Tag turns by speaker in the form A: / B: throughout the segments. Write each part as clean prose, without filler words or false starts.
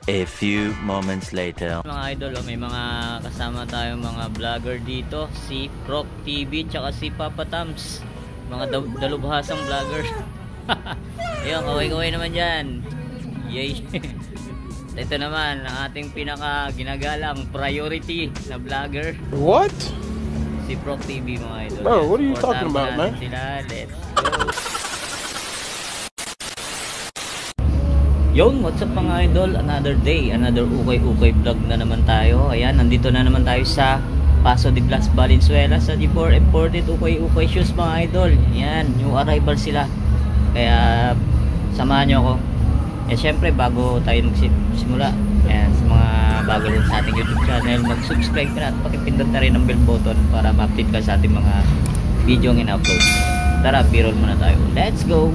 A: A few moments later.
B: Mga idol, may mga kasama tayong mga vlogger dito, si Proc TV tsaka si Papa Tams, mga dalubhasang vlogger. Ayun, kaway-kaway naman dyan. Yay. Ito naman ang ating pinaka ginagalang priority na vlogger.
C: What?
B: Si Proc TV, mga idol.
C: Bro, what are you talking about, man?
B: Sila. Let's go. Yon, what's up mga idol? Another day, another ukay-ukay vlog na naman tayo. Ayan, nandito na naman tayo sa Paso de Blas, Valenzuela sa G4 imported ukay-ukay shoes mga idol. Ayan, new arrival sila. Kaya samahan nyo ako. Eh syempre bago tayo magsimula, ayan, sa mga bago rin sa ating YouTube channel, mag-subscribe ka na at pakipindot na rin ang bell button para ma-update ka sa ating mga video ng in-upload. Tara, b-roll muna tayo. Let's go!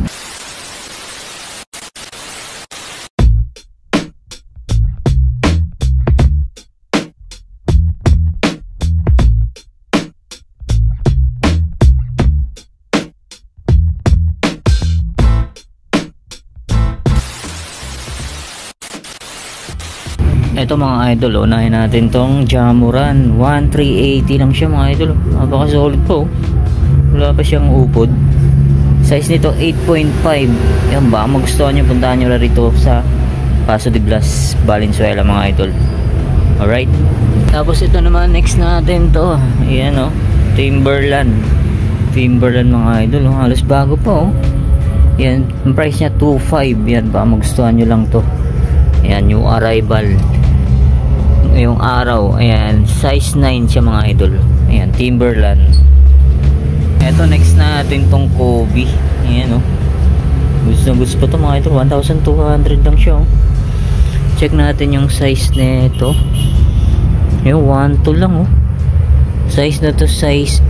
B: Ito mga idol, unahin natin tong Jamuran 1380 lang siya mga idol. Napaka solid po, wala pa siyang upod. Size nito 8.5. yan, baka magustuhan nyo, puntahan nyo na rito sa Paso de Blas, Valenzuela mga idol. Alright, tapos ito naman next natin to, ayan o, Timberland mga idol, halos bago po. Yan, ang price nya 2.5. yan, baka magustuhan nyo lang to. Ayan, new arrival yung araw. Ayan, size 9 siya mga idol. Ayan, Timberland. Eto next natin tong Kobe. Ayan o, gusto to mga idol. 1,200 lang siya o. Check natin yung size nito. Yung 1.2 lang o. Size na to size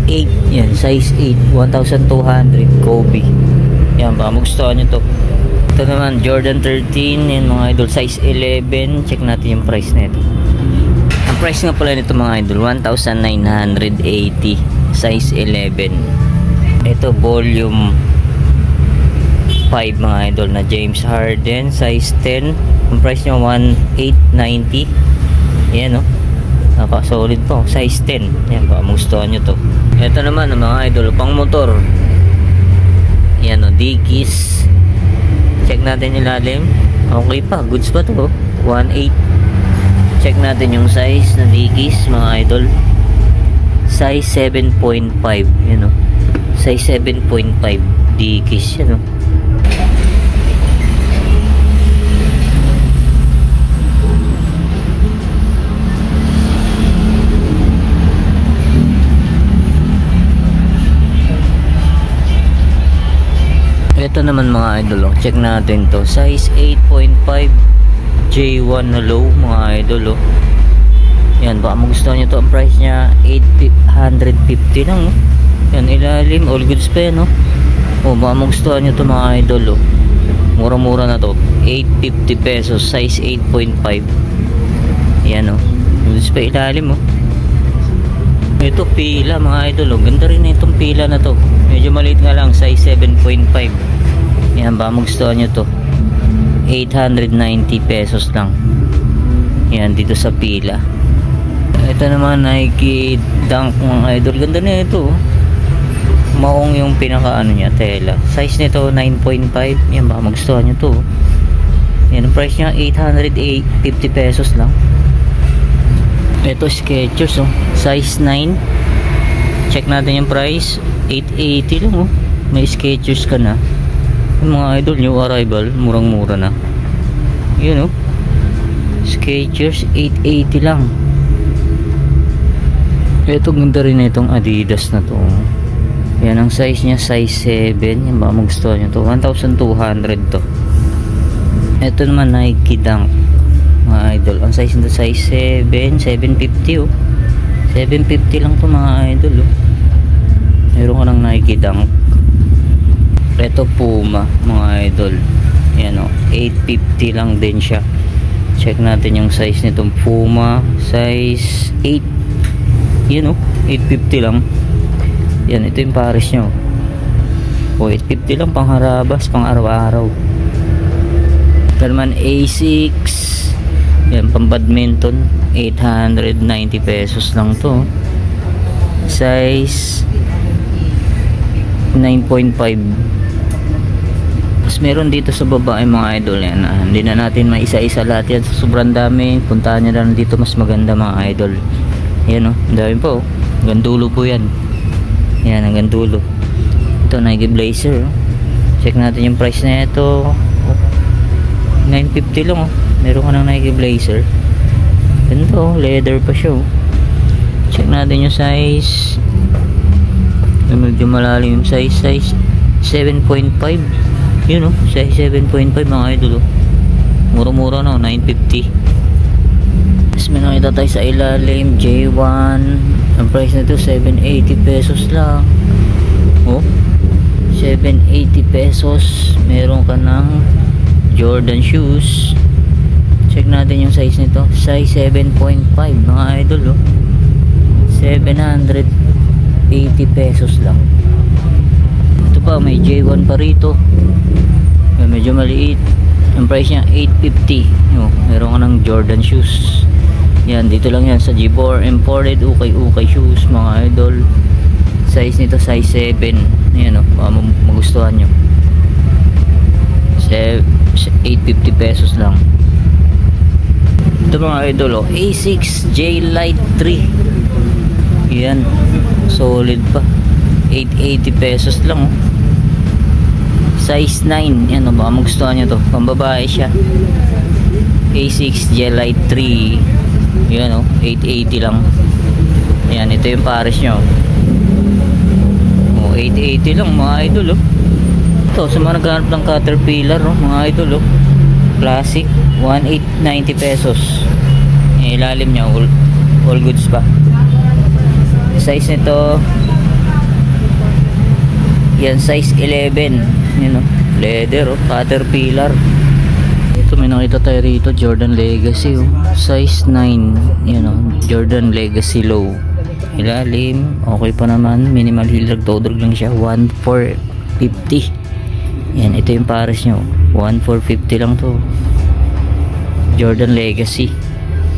B: 8. Yan, size 8, 1,200 Kobe. Ayan, baka magustuhan nyo to. Ito naman Jordan 13, yan mga idol, size 11. Check natin yung price nito. Ang price nga pala nito mga idol, 1,980, size 11. Ito volume 5 mga idol na James Harden, size 10. Ang price nya 1,890. Yan o, napaka-solid po, size 10. Yan, baka magustuhan nyo to. Ito naman mga idol, pang motor. Yan o, Dickies. Check natin yung ilalim. Okay pa, goods pa to. 1.8. Check natin yung size na Dickies mga idol. Size 7.5. Yan o, size 7.5 Dickies. Yan o. Ito naman mga idol, check natin to, size 8.5 J1 na low mga idol. Yan, baka magustuhan nyo to. Ang price nya 850 lang. Yan, ilalim, all goods pa yan. Baka magustuhan nyo to mga idol. Mura-mura na to, 850 pesos, size 8.5. Yan goods pa ilalim. Ito pila mga idol, ganda rin itong pila na to. Medyo maliit nga lang, size 7.5. Yan, baka magustuhan nyo to, 890 pesos lang. Yan, dito sa pila. Ito naman Nike Dunk mga idol, ganda na ito. Maong yung pinaka niya, tela. Size nito 9.5. Yan, baka magustuhan nyo to. Yan, ang price nya 850 pesos lang. Ito Skechers size 9. Check natin yung price, 880 lang May Skechers ka na. Yung mga idol, new arrival, murang mura na. Yun Skechers 880 lang. Ito ganda rin itong Adidas na to. Yan, ang size nya size 7. Yan, baka magustuhan nyo to, 1,200 to. Ito naman Nike Dunk mga idol, ang size nito size 7, 750 750 lang to mga idol. Meron ka ng Nike Dunk. Ito Puma mga idol, yan 850 lang din siya. Check natin yung size nitong Puma, size 8. Yan 850 lang. Yan, ito yung pares nyo. 850 lang, pang harabas, pang araw-araw. Ito Ito naman A6. Yan, pang badminton. 890 pesos lang to. Size 9.5. Tapos meron dito sa baba ay mga idol yan. Hindi na natin maisa-isa lahat yan. Sobrang dami. Puntahan nyo lang dito, mas maganda mga idol. Yan o, dami po. Hanggang dulo po yan. Yan, hanggang dulo. Ito, Nike Blazer. Check natin yung price na ito. 950 lang oh. Meron ka ng Nike Blazer. Ganito, leather pa siya oh. Check natin yung size. Medyo malalim yung size. Size 7.5. Yun oh, size 7.5 mga idol oh. Mura-mura na oh, 950. Tapos may nakita tayo sa ilalim, J1. Ang price nito 780 pesos lang. Oh, 780 pesos. Meron ka ng Jordan shoes. Check natin yung size nito. Size 7.5 mga idol oh. 780 pesos lang. Ito pa, may J1 pa rito. Medyo maliit. Ang price niya 850. Oh, meron ka ng Jordan shoes. Yan, dito lang yan sa G4 imported ukay-ukay shoes mga idol. Size nito size 7. Ayan oh, magustuhan nyo. 850 pesos lang. Ito mga idol oh, A6 J Lite 3. Yan, solid pa. 880 pesos lang oh. Size 9. Yan oh, baka magustuhan nyo to. Pambabae siya. A6 J Lite 3. Yan oh, 880 lang. Yan, ito yung pares nyo. Oh, 880 lang mga idol oh. Ito, sa mga naghahanap ng Caterpillar oh, mga idol oh. Classic, 1890 pesos. Yung ilalim niya, all goods pa. Size nito, yan, size 11. Yan oh, leather oh, Caterpillar. Ito, may nakita tayo rito, Jordan Legacy oh. Size 9. Yan oh, Jordan Legacy Low. Ilalim, okay pa naman. Minimal heel drag, toe drag lang siya. 1450. Yan, ito yung pares nyo. 1450 lang to. Jordan Legacy.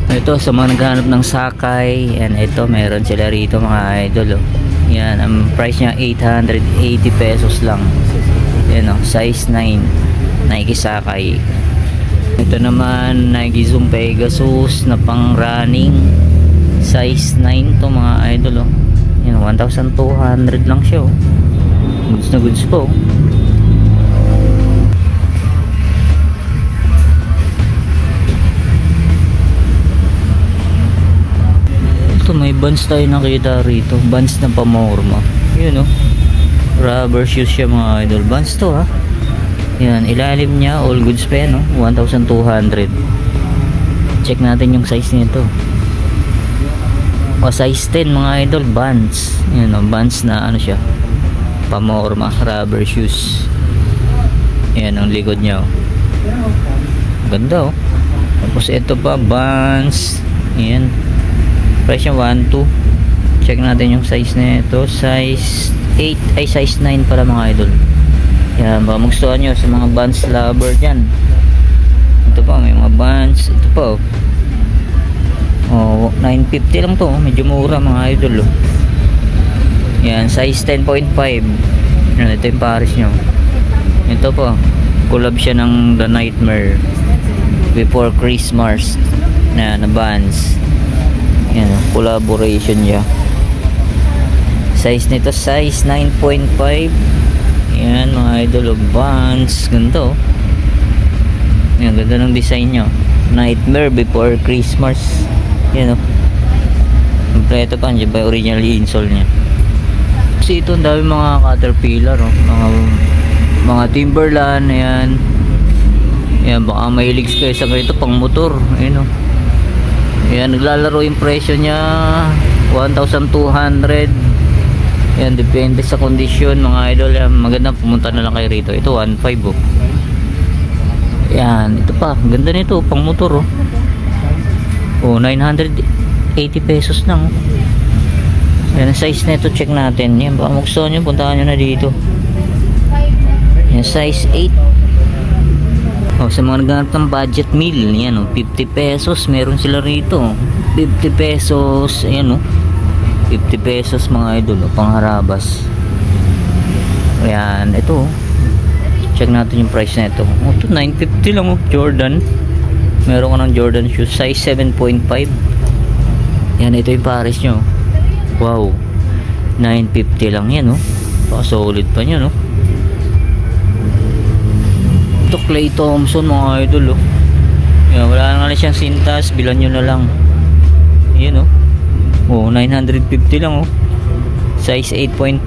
B: Ito, sa mga naghahanap ng sakay. Yan, ito, meron sila rito mga idol oh. Yan, ang price niya 880 pesos lang. Yan oh, size 9. Nike sakay. Ito naman, Nike Zoom Pegasus na pang running. Size 9 to mga idol oh. Yan, 1,200 lang siya oh. Goods na goods po. Ito, may Vans tayo nakita rito. Vans na pamorma. Yun oh, rubber shoes siya mga idol. Vans to ha. Yan, ilalim niya all goods pa yan oh. 1,200. Check natin yung size nito. O, size 10 mga idol. Vans. Yan oh, Vans na ano siya, pamorma, rubber shoes. Yan ang likod niya oh. Ganda oh. Tapos ito pa, Vans. Yan, price niya 1,200. Check natin yung size na ito. Size 8 ay size 9 pala mga idol. Yan, baka magustuhan nyo sa mga Vans lover dyan. Ito pa, may mga Vans. Ito pa oh, 950 lang to. Medyo mura mga idol oh. Yan, size 10.5. Yan, ito yung pares nyo. Ito po, collab siya ng The Nightmare Before Christmas na Vans. Yan, collaboration niya. Size nito size 9.5. Yan mga idol of Vans. Ganito. Yan, ganda ng design nyo. Nightmare Before Christmas. Yan o. Kompleto pa. Andiyan ba original insole nya. Kasi ito ang dami mga Caterpillar oh. Mga Timberland. Yan. Yan, baka mahilig kayo sa ganito pang motor. Ayan o. Yan, naglalaro yung presyo nya 1,200. Yan, depende sa kondisyon mga idol. Yan, maganda, pumunta na lang kayo rito. Ito 1,500 oh. Yan, ito pa, ganda nito pang motor oh. Oh, 980 pesos lang oh. Yan, size nito, check natin. Yan, baka gusto nyo, puntahan nyo na dito. Yan, size 8. Oh, sa mga naghanap ng budget meal, yan oh, 50 pesos meron sila rito. 50 pesos, ayan oh. 50 pesos mga idol, oh, pangharabas. Ayan, ito oh. Check natin yung price na ito. Oh, ito 950 lang oh, Jordan. Meron ka ng Jordan shoes, size 7.5. Yan, ito yung pares nyo. Wow, 950 lang yan oh. Baka solid pa nyo no. Ito Clay Thompson mga idol oh. Yan, wala na siyang sintas, bilan nyo na lang. Yan oh. Oh, 950 lang oh. Size 8.5.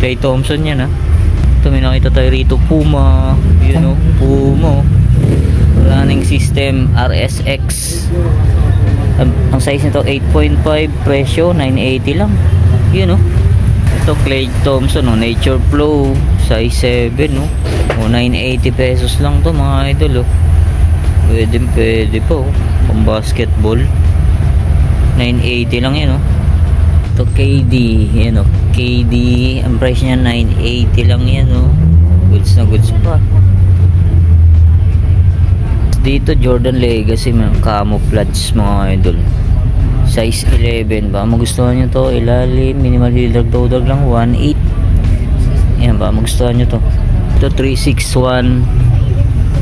B: Clay Thompson yan ah. Ito may nakita tayo rito, Puma. Yan oh, Puma oh. Running system RSX. Ang size nito 8.5, presyo 980 lang. Yun oh. Ito Clay Thompson oh, Nature Flow size 7 oh. Oh, 980 pesos lang to mga idol oh. Pwede po oh. Pang basketball 980 lang yan oh. Ito KD, yan oh. KD, ang price niya 980 lang yan oh. Goods na goods pa. Dito Jordan Legacy, camouflage mga idol, size 11. Baka magustuhan nyo to, ilalim, minimal hilag-dogdag lang 1.8. Yan, baka magustuhan nyo to. Ito 361,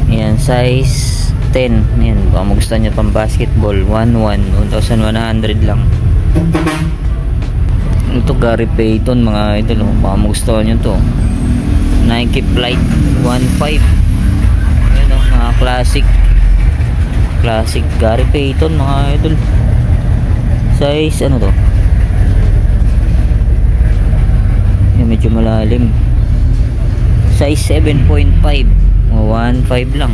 B: yan, size 10. Yan, baka magustuhan nyo pang basketball 1.1, 1,100 lang. Ito Gary Payton mga idol, baka magustuhan nyo to. Nike Flight 1.5. Yan o, mga classic Gary Payton mga idol. Size ano to, yan, medyo malalim, size 7.5 o 1.5 lang.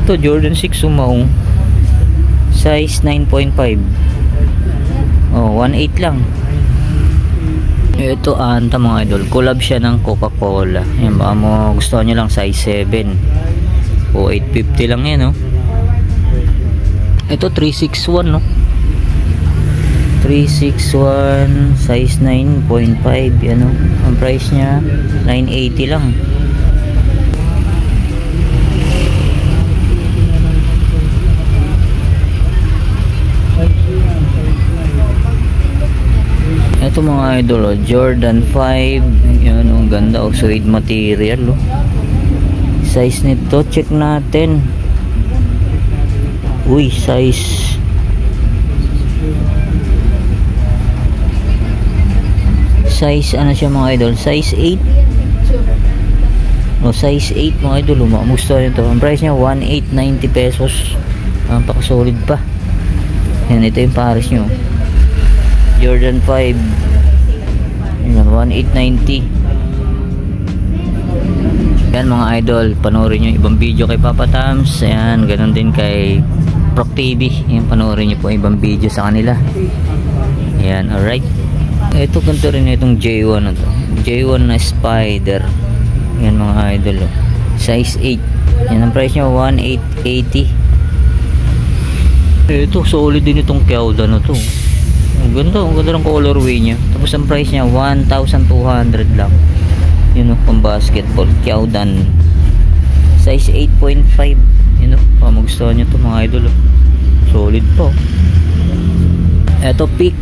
B: Ito Jordan 6 sumaong, size 9.5 o 1.8 lang. Ito Anta mga idol, collab siya ng Coca-Cola. Yan, baka mo gusto nyo lang, size 7 o 850 lang yan oh. Ito 361 no, 361 size 9.5 ano, ang price niya 980 lang. Ito mga idol oh, Jordan 5, yan ang ganda oh, suede material oh. Size nito check natin. Uy, size ano siya mga idol, size 8 o size 8 mga idol. Gusto nyo to, ang price niya 1,890 pesos. Napaka solid pa yan. Ito yung pares nyo Jordan 5, yan, 1,890 yan mga idol. Panoorin nyo ibang video kay Papa Tams, yan, ganun din kay Proc TV, yan, panoorin nyo po ibang video sa kanila. Yan, alright. Ito ganito rin itong J1 na to, J1 na Spider. Yan mga idol oh. Size 8, yan ang price nya 1,880. Ito solid din itong Kyaoda na to. Ang ganda ng colorway nya. Tapos ang price nya 1,200 lang. Yun oh, pang basketball Kyaoda, size 8.5. Yun oh, magustuhan nyo to mga idol oh. Solid po. Ito Peak,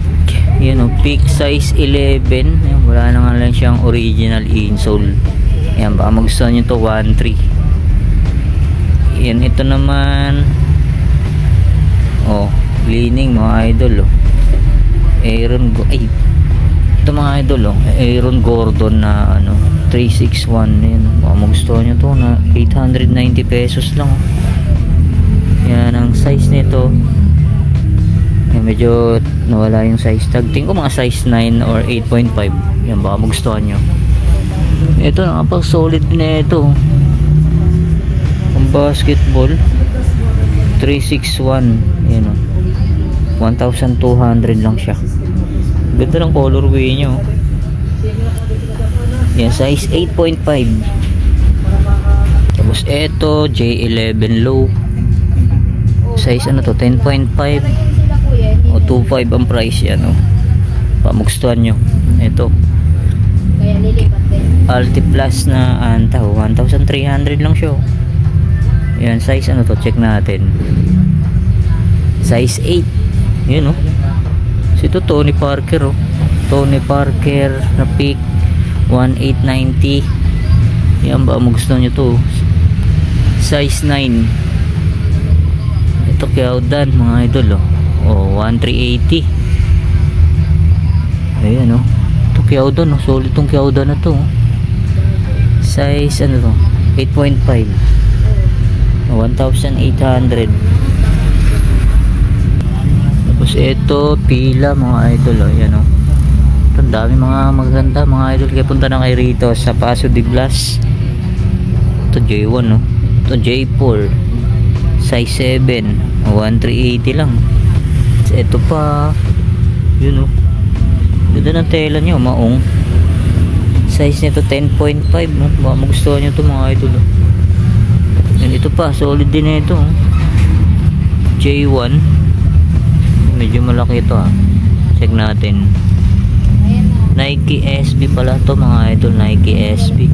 B: yun o, Peak size 11. Ayan, wala na nga lang siyang original insole. Ayan, baka magustuhan nyo to 1.3. Yan, ito naman oh, leaning mga idol oh. Ito mga idol oh, Aaron Gordon na ano 361. Yan, baka magustuhan nyo to na 890 pesos lang oh. Yan ang size nito. Yan, medyo nawala yung size tag. Tingin ko mga size 9 or 8.5. Yan, baka magustuhan nyo. Ito nakapag solid na ito. Ang basketball 361. Yan o, 1,200 lang siya. Ganda ng colorway nyo. Yan, size 8.5. Tapos ito J11 low, size ano to, 10.5 o 2.5 ang price yan oh. Pamugustuhan nyo ito, Alti Plus na Anta 1,300 lang siya oh. Yan, size ano to, check natin. Size 8. Yun oh. So ito Tony Parker oh. Tony Parker na pick 1890. Yan ba, gusto nyo to? Size 9. Ito Kyaudan mga idol oh. 1380. Ayan oh. Ito Kyaudan oh. Solid tong Kyaudan na to oh. Size ano to? 8.5. 1,800. Tapos ito pila mga idol oh. Yan oh. Ito ang dami mga maganda mga idol. Kaya punta na kayo rito sa Paso de Blas. Ito J1 oh. Ito J4 size 7 1380 lang. Tapos ito pa yun oh. Ganda ng tela nyo maong. Size nito 10.5 no? Baka magustuhan nyo ito mga idol oh. Yan, ito pa solid din na ito oh. J1 medyo malaki ito check natin. Nike SB pala to mga idol. Nike SB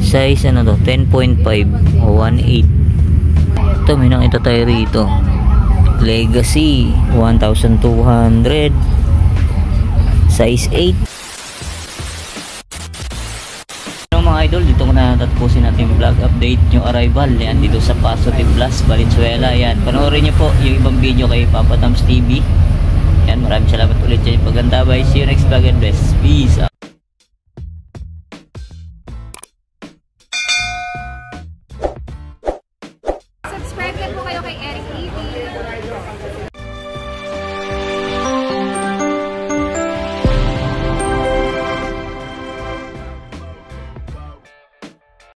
B: size ano to 10.5 o 1.8. Ito may nakita tayo rito Legacy 1,200 size 8. Mga idol, dito ko na tatapusin natin yung vlog update yung arrival yan dito sa Paso de Blas, Valenzuela. Yan, panoorin nyo po yung ibang video kay Papa Tams TV. Yan, maraming salamat ulit sa paganda. Bye, see you next vlog and best. Peace out.